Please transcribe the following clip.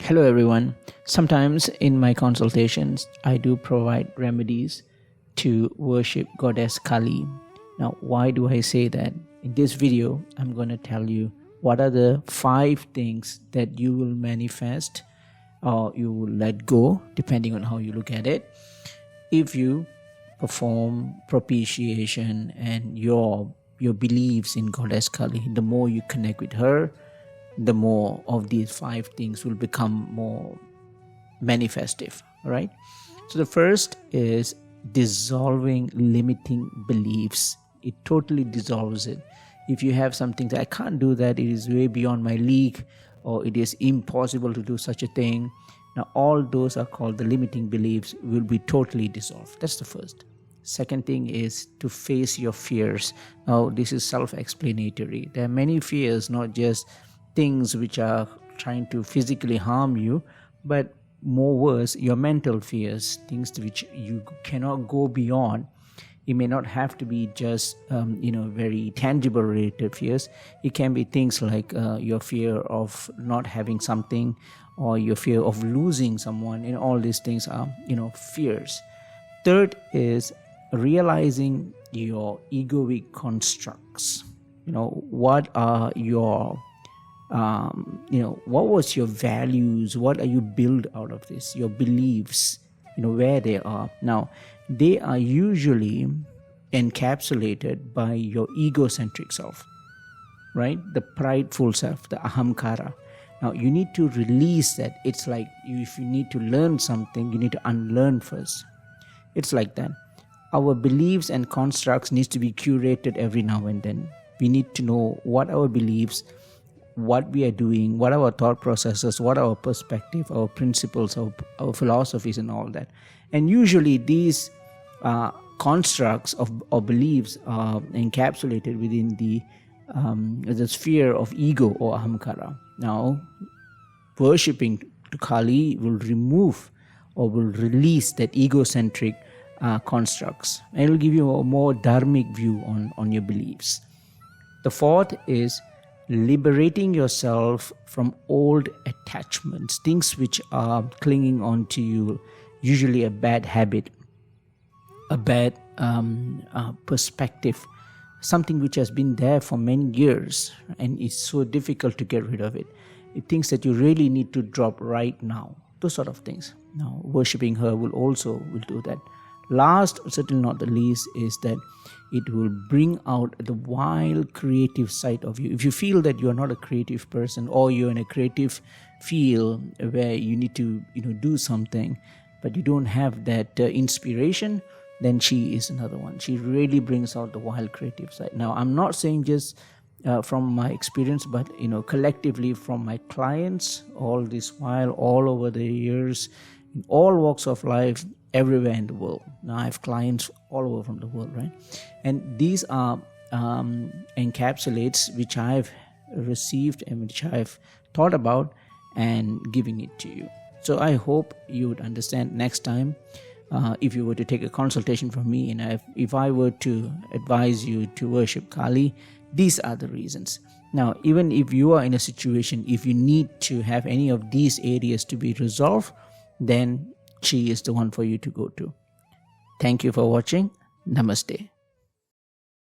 Hello everyone. Sometimes in my consultations, I do provide remedies to worship Goddess Kali. Now, why do I say that? In this video, I'm going to tell you what are the 5 things that you will manifest or you will let go, depending on how you look at it, if you perform propitiation and your beliefs in Goddess Kali. The more you connect with her, the more of these 5 things will become more manifestive. All right. So the first is dissolving limiting beliefs. It totally dissolves it. If you have something that I can't do that, it is way beyond my league, or it is impossible to do such a thing. Now all those are called the limiting beliefs will be totally dissolved. That's the first. Second thing is to face your fears. Now this is self-explanatory. There are many fears, not just things which are trying to physically harm you, but more worse, your mental fears, things which you cannot go beyond. It may not have to be just very tangible related fears. It can be things like your fear of not having something, or your fear of losing someone, and all these things are fears. Third is realizing your egoic constructs. What are your what was your values? What are you built out of this? Your beliefs, where they are. Now, they are usually encapsulated by your egocentric self, right? The prideful self, the ahamkara. Now, you need to release that. It's like if you need to learn something, you need to unlearn first. It's like that. Our beliefs and constructs needs to be curated every now and then. We need to know what our beliefs, what we are doing, what our thought processes, what our perspective, our principles, our philosophies and all that. And usually these constructs or beliefs are encapsulated within the sphere of ego or ahamkara. Now, worshipping to Kali will remove or will release that egocentric constructs, and it will give you a more dharmic view on your beliefs. The fourth is liberating yourself from old attachments, things which are clinging on to you, usually a bad habit, a bad perspective, something which has been there for many years and it's so difficult to get rid of it. Things that you really need to drop right now, those sort of things. Now, worshipping her will do that. Last, certainly not the least, is that it will bring out the wild creative side of you. If you feel that you are not a creative person, or you're in a creative field where you need to do something, but you don't have that inspiration, then she is another one. She really brings out the wild creative side. Now, I'm not saying just from my experience, but collectively from my clients all this while, all over the years, in all walks of life, everywhere in the world. Now I have clients all over from the world, right? And these are encapsulates which I've received and which I've thought about and giving it to you. So I hope you would understand next time if you were to take a consultation from me, and if I were to advise you to worship Kali, these are the reasons. Now, even if you are in a situation, if you need to have any of these areas to be resolved, then she is the one for you to go to. Thank you for watching. Namaste.